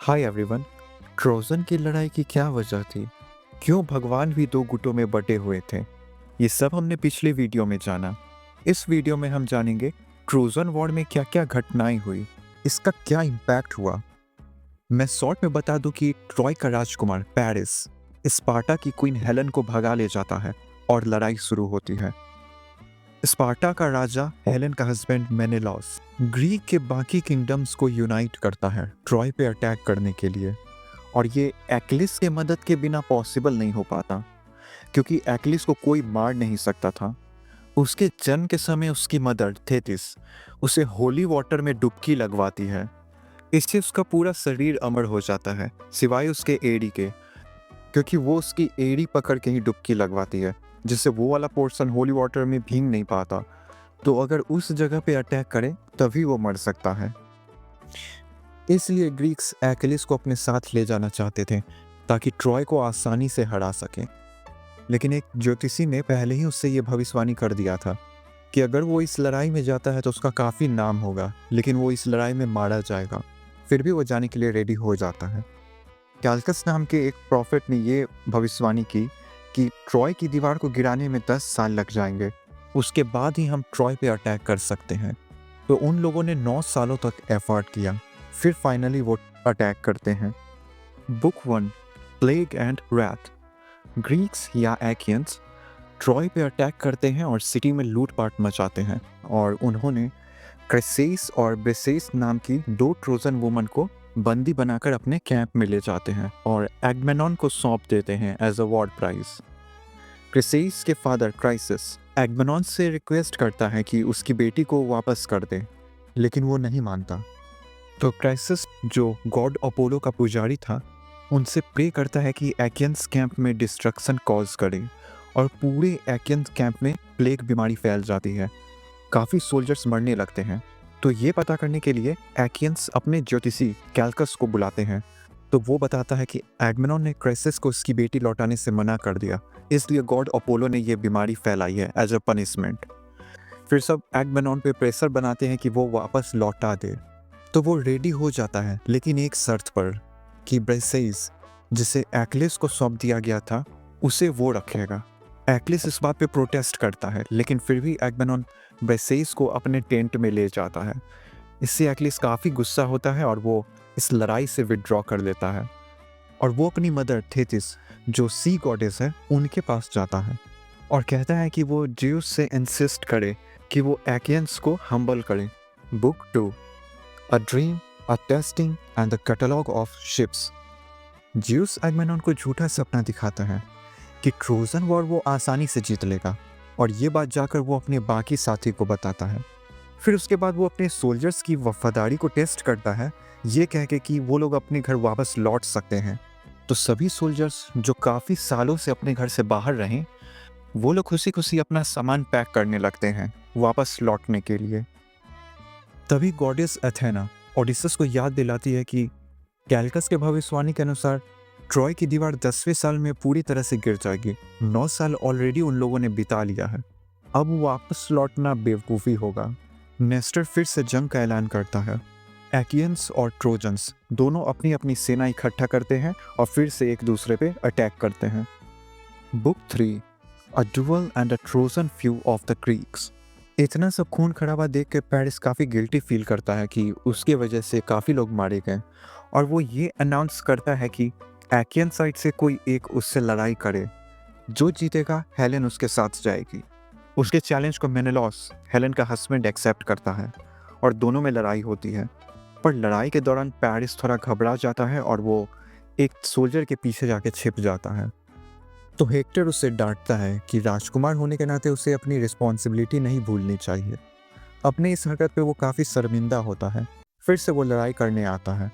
Hi everyone. Trojan की लड़ाई की क्या वजह थी? क्यों भगवान भी दो गुटों में बटे हुए थे? ये सब हमने पिछले वीडियो में जाना। इस वीडियो में हम जानेंगे ट्रोजन वॉर में क्या क्या घटनाएं हुई, इसका क्या इम्पैक्ट हुआ। मैं शॉर्ट में बता दूं कि ट्रॉय का राजकुमार पेरिस स्पार्टा की क्वीन हेलन को भगा ले जाता है और लड़ाई शुरू होती है। स्पार्टा का राजा हेलेन का हस्बैंड मेनेलॉस ग्रीक के बाकी किंगडम्स को यूनाइट करता है ट्रॉय पे अटैक करने के लिए, और ये एक्लिस के मदद के बिना पॉसिबल नहीं हो पाता, क्योंकि एक्लिस को कोई मार नहीं सकता था। उसके जन्म के समय उसकी मदर थेटिस उसे होली वाटर में डुबकी लगवाती है। इससे उसका पूरा शरीर अमर हो जाता है सिवाय उसके एड़ी के, क्योंकि वो उसकी एड़ी पकड़ के ही डुबकी लगवाती है, जिससे वो वाला पोर्शन होली वाटर में भीग नहीं पाता। तो अगर उस जगह पे अटैक करे तभी वो मर सकता है। इसलिए ग्रीक्स एक्लिस को अपने साथ ले जाना चाहते थे ताकि ट्रॉय को आसानी से हरा सके। लेकिन एक ज्योतिषी ने पहले ही उससे ये भविष्यवाणी कर दिया था कि अगर वो इस लड़ाई में जाता है तो उसका काफ़ी नाम होगा, लेकिन वो इस लड़ाई में मारा जाएगा। फिर भी वो जाने के लिए रेडी हो जाता है। कैल्कस नाम के एक प्रॉफिट ने ये भविष्यवाणी की कि ट्रॉय की दीवार को गिराने में 10 साल लग जाएंगे, उसके बाद ही हम ट्रॉय पे अटैक कर सकते हैं। तो उन लोगों ने 9 सालों तक एफर्ट किया, फिर फाइनली वो अटैक करते हैं। Book 1, plague and wrath. Greeks या एकियंस ट्रॉय पे अटैक करते हैं और सिटी में लूटपाट मचाते हैं, और उन्होंने क्रेसेस और बेसेस नाम की 2 ट्रोजन वुमन को बंदी बनाकर अपने कैंप में ले जाते हैं और एगमेनॉन को सौंप देते हैं एज अ वॉर प्राइज। क्रेसेस के फादर क्राइसिस एगमेनॉन से रिक्वेस्ट करता है कि उसकी बेटी को वापस कर दे, लेकिन वो नहीं मानता। तो क्राइसिस, जो गॉड अपोलो का पुजारी था, उनसे प्रे करता है कि एकियंस कैंप में डिस्ट्रक्शन कॉज करे, और पूरे एकियंस कैंप में प्लेग बीमारी फैल जाती है। काफ़ी सोल्जर्स मरने लगते हैं। तो ये पता करने के लिए एकियंस अपने ज्योतिषी कैल्कस को बुलाते हैं। तो वो बताता है कि एगमेनॉन ने क्राइसिस को उसकी बेटी लौटाने से मना कर दिया, इसलिए गॉड अपोलो ने ये बीमारी फैलाई है एज अ पनिशमेंट। फिर सब एगमेनॉन पे प्रेशर बनाते हैं कि वो वापस लौटा दे। तो वो रेडी हो जाता है, लेकिन एक शर्त पर कि ब्रेसेस, जिसे एक्लिस को सौंप दिया गया था, उसे वो रखेगा। एक्लिस इस बात पे प्रोटेस्ट करता है, लेकिन फिर भी एगमेनॉन ब्रेसेस को अपने टेंट में ले जाता है। इससे एक्लिस काफ़ी गुस्सा होता है और वो इस लड़ाई से विड्रॉ कर लेता है, और वो अपनी मदर थेटिस, जो सी गॉडेस है, उनके पास जाता है और कहता है कि वो ज्यूस से इंसिस्ट करे कि वो एकियंस को हम्बल करे। Book 2, A Dream, A Testing and the Catalog of Ships। Zeus Agamemnon को झूठा सपना दिखाता है कि ट्रोजन वॉर वो आसानी से जीत लेगा, और ये बात जाकर वो अपने बाकी साथी को बताता है। फिर उसके बाद वो अपने सोल्जर्स की वफादारी को टेस्ट करता है, ये कह के कि वो लोग अपने घर वापस लौट सकते हैं। तो सभी सोल्जर्स जो काफ़ी सालों से अपने घर से बाहर रहे, वो लोग खुशी खुशी अपना सामान पैक करने लगते हैं वापस लौटने के लिए। तभी गॉडेस एथेना ओडिसस को याद दिलाती है कि कैल्कस के भविष्यवाणी के अनुसार ट्रॉय की दीवार 10वें साल में पूरी तरह से गिर जाएगी। 9 साल ऑलरेडी उन लोगों ने बिता लिया है, अब वापस लौटना बेवकूफ़ी होगा। नेस्टर फिर से जंग का ऐलान करता है। एकियंस और ट्रोजन्स दोनों अपनी अपनी सेना इकट्ठा करते हैं और फिर से एक दूसरे पे अटैक करते हैं। Book 3, a dual and a Trojan few of the creeks. इतना सब खून खराबा देख के पेरिस काफ़ी गिल्टी फील करता है कि उसके वजह से काफ़ी लोग मारे गए, और वो ये अनाउंस करता है कि एकियन साइड से कोई एक उससे लड़ाई करे। जो जीतेगा हेलेन उसके साथ जाएगी। उसके चैलेंज को मेनेलॉस, हेलेन का हस्बैंड, एक्सेप्ट करता है और दोनों में लड़ाई होती है। पर लड़ाई के दौरान पेरिस थोड़ा घबरा जाता है और वो एक सोल्जर के पीछे जाके छिप जाता है। तो हेक्टर उससे डांटता है कि राजकुमार होने के नाते उसे अपनी रिस्पॉन्सिबिलिटी नहीं भूलनी चाहिए। अपने इस हरकत पे वो काफ़ी शर्मिंदा होता है। फिर से वो लड़ाई करने आता है।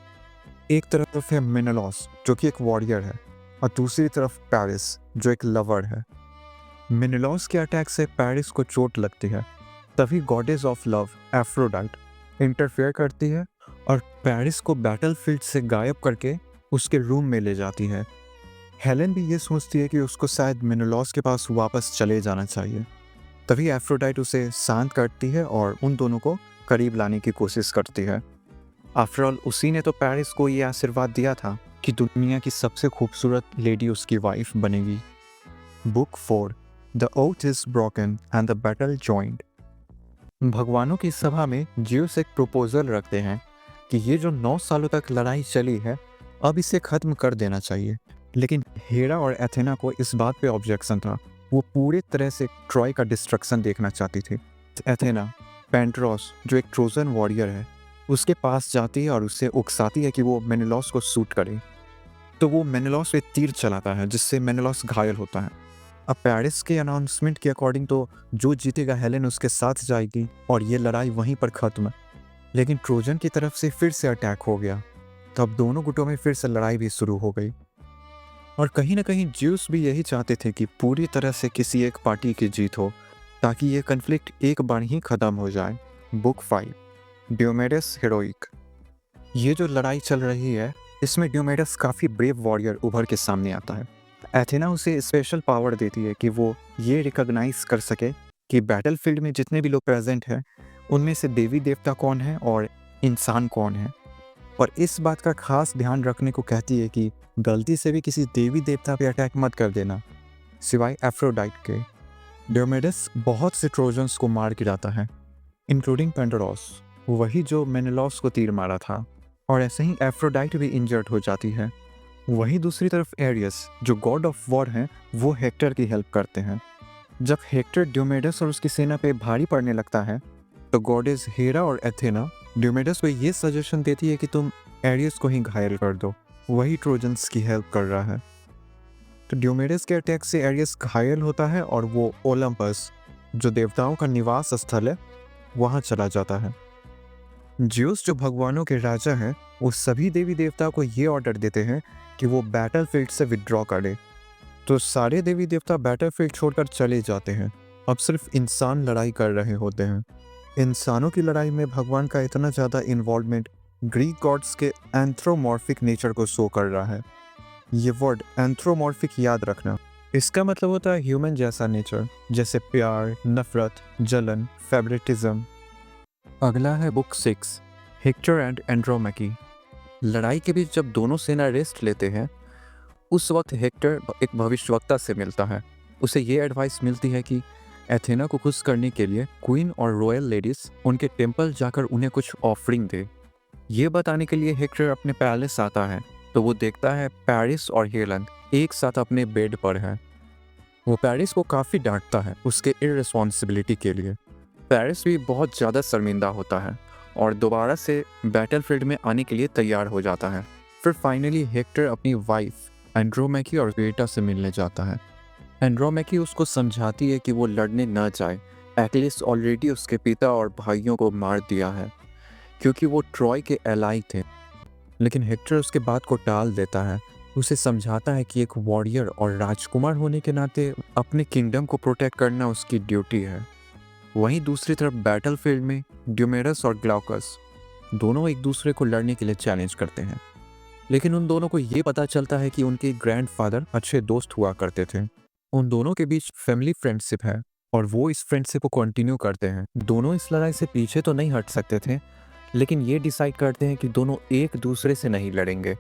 एक तरफ है मेनेलॉस, जो कि एक वॉरियर है, और दूसरी तरफ पेरिस, जो एक लवर है। मेनेलॉस के अटैक से पेरिस को चोट लगती है। तभी goddess of love Aphrodite interfere करती है और पेरिस को बैटलफील्ड से गायब करके उसके रूम में ले जाती है। हेलेन भी ये सोचती है कि उसको शायद मेनेलॉस के पास वापस चले जाना चाहिए। तभी एफ्रोडाइट उसे शांत करती है और उन दोनों को करीब लाने की कोशिश करती है। आफ्टर ऑल उसी ने तो पेरिस को ये आशीर्वाद दिया था कि दुनिया की सबसे खूबसूरत लेडी उसकी वाइफ बनेगी। Book 4 the oath is broken and the battle joined. भगवानों की सभा में ज्यूस एक प्रपोजल रखते हैं कि ये जो 9 सालों तक लड़ाई चली है अब इसे खत्म कर देना चाहिए। लेकिन हेरा और एथेना को इस बात पे ऑब्जेक्शन था। वो पूरे तरह से ट्रॉय का डिस्ट्रक्शन देखना चाहती थी। एथेना पेंट्रोस जो एक ट्रोजन वॉरियर है उसके पास जाती है और उससे उकसाती है कि वो मेनेलॉस को शूट करे। तो वो मेनेलॉस पे तीर चलाता है जिससे मेनेलॉस घायल होता है। अब पेरिस के अनाउंसमेंट के अकॉर्डिंग तो जो जीतेगा हेलेन उसके साथ जाएगी और ये लड़ाई वहीं पर खत्म। लेकिन ट्रोजन की तरफ से फिर से अटैक हो गया। तो अब दोनों गुटों में फिर से लड़ाई भी शुरू हो गई। और कहीं ना कहीं ज्यूस भी यही चाहते थे कि पूरी तरह से किसी एक पार्टी की जीत हो ताकि ये कन्फ्लिक्ट एक बार ही खत्म हो जाए। Book 5 Diomedes heroic. ये जो लड़ाई चल रही है इसमें ड्योमेडस काफ़ी ब्रेव वॉरियर उभर के सामने आता है। एथेना उसे स्पेशल पावर देती है कि वो ये रिकॉग्नाइज कर सके कि बैटलफील्ड में जितने भी लोग प्रेजेंट हैं उनमें से देवी देवता कौन है और इंसान कौन है। और इस बात का खास ध्यान रखने को कहती है कि गलती से भी किसी देवी देवता पे अटैक मत कर देना सिवाय एफ्रोडाइट के। ड्योमेडस बहुत से ट्रोजन्स को मार गिराता है इंक्लूडिंग पेंडरोस, वही जो मेनेलॉस को तीर मारा था। और ऐसे ही एफ्रोडाइट भी इंजर्ड हो जाती है। वहीं दूसरी तरफ एरियस जो गॉड ऑफ वॉर हैं वो हेक्टर की हेल्प करते हैं। जब हेक्टर ड्योमेडस और उसकी सेना पे भारी पड़ने लगता है तो गॉडेस हेरा और एथेना ड्योमेडस को ये सजेशन देती है कि तुम एरियस को ही घायल कर दो, वही ट्रोजन्स की हेल्प कर रहा है। तो ड्योमेडस के अटैक से एरियस घायल होता है और वो ओलंपस जो देवताओं का निवास स्थल है वहाँ चला जाता है। ज्यूस जो भगवानों के राजा हैं वो सभी देवी देवताओं को ये ऑर्डर देते हैं कि वो बैटलफील्ड से विड्रॉ करे। तो सारे देवी देवता बैटलफील्ड छोड़कर चले जाते हैं। अब सिर्फ इंसान लड़ाई कर रहे होते हैं। इंसानों की लड़ाई में भगवान का इतना ज़्यादा इन्वॉल्वमेंट ग्रीक गॉड्स के एंथ्रोमॉर्फिक नेचर को शो कर रहा है। ये वर्ड एंथ्रोमॉर्फिक याद रखना, इसका मतलब होता है ह्यूमन जैसा नेचर, जैसे प्यार, नफरत, जलन, फेवरेटिज्म। अगला है बुक 6 हेक्टर एंड एंड्रोमेकी। लड़ाई के बीच जब दोनों सेना रेस्ट लेते हैं उस वक्त हेक्टर एक भविष्यवक्ता से मिलता है। उसे ये एडवाइस मिलती है कि एथेना को खुश करने के लिए क्वीन और रॉयल लेडीज उनके टेम्पल जाकर उन्हें कुछ ऑफरिंग दे। ये बताने के लिए हेक्टर अपने पैलेस आता है तो वो देखता है पेरिस और हेलन एक साथ अपने बेड पर है। वो पेरिस को काफ़ी डांटता है उसके इररिस्पॉन्सिबिलिटी के लिए। पेरिस भी बहुत ज़्यादा शर्मिंदा होता है और दोबारा से बैटलफील्ड में आने के लिए तैयार हो जाता है। फिर फाइनली हेक्टर अपनी वाइफ एंड्रोमेकी और बेटा से मिलने जाता है। एंड्रोमेकी उसको समझाती है कि वो लड़ने न जाए। एक्लिस ऑलरेडी उसके पिता और भाइयों को मार दिया है क्योंकि वो ट्रॉय के एलाई थे। लेकिन हेक्टर उसके बात को टाल देता है। उसे समझाता है कि एक वॉरियर और राजकुमार होने के नाते अपने किंगडम को प्रोटेक्ट करना उसकी ड्यूटी है। वहीं दूसरी तरफ बैटलफील्ड में ड्यूमेडस और ग्लाउकस दोनों एक दूसरे को लड़ने के लिए चैलेंज करते हैं। लेकिन उन दोनों को ये पता चलता है कि उनके ग्रैंडफादर अच्छे दोस्त हुआ करते थे। उन दोनों के बीच फैमिली फ्रेंडशिप है और वो इस फ्रेंडशिप को कंटिन्यू करते हैं। दोनों इस लड़ाई से पीछे तो नहीं हट सकते थे लेकिन ये डिसाइड करते हैं कि दोनों एक दूसरे से नहीं लड़ेंगे।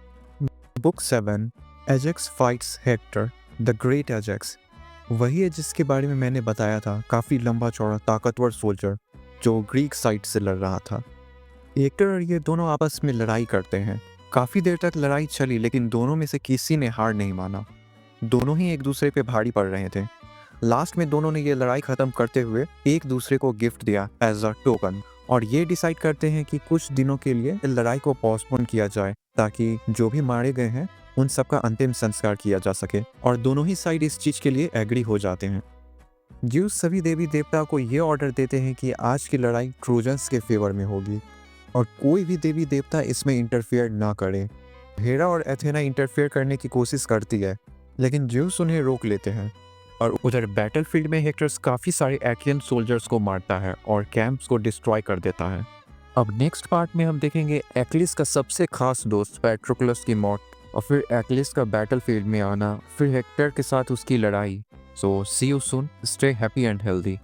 Book 7 Ajax fights Hector the great Ajax. वही है जिसके बारे में मैंने बताया था, काफ़ी लंबा चौड़ा ताकतवर सोल्जर जो ग्रीक साइड से लड़ रहा था। हेक्टर और ये दोनों आपस में लड़ाई करते हैं। काफ़ी देर तक लड़ाई चली लेकिन दोनों में से किसी ने हार नहीं माना। दोनों ही एक दूसरे पे भारी पड़ रहे थे। लास्ट में दोनों ने ये लड़ाई ख़त्म करते हुए एक दूसरे को गिफ्ट दिया एज अ टोकन और ये डिसाइड करते हैं कि कुछ दिनों के लिए लड़ाई को पोस्टपोन किया जाए ताकि जो भी मारे गए हैं उन सबका अंतिम संस्कार किया जा सके। और दोनों ही साइड इस चीज़ के लिए एग्री हो जाते हैं। ज्यूस सभी देवी देवताओं को ये ऑर्डर देते हैं कि आज की लड़ाई ट्रोजन्स के फेवर में होगी और कोई भी देवी देवता इसमें इंटरफेयर ना करे। हेरा और एथेना इंटरफेयर करने की कोशिश करती है लेकिन ज्यूस उन्हें रोक लेते हैं। और उधर बैटलफील्ड में हेक्टर्स काफ़ी सारे एकियन सोल्जर्स को मारता है और कैंप्स को डिस्ट्रॉय कर देता है। अब नेक्स्ट पार्ट में हम देखेंगे एक्लिस का सबसे खास दोस्त पैट्रोक्लस की मौत और फिर एक्लिस का बैटलफील्ड में आना, फिर हेक्टर के साथ उसकी लड़ाई। So see you soon, stay happy and healthy.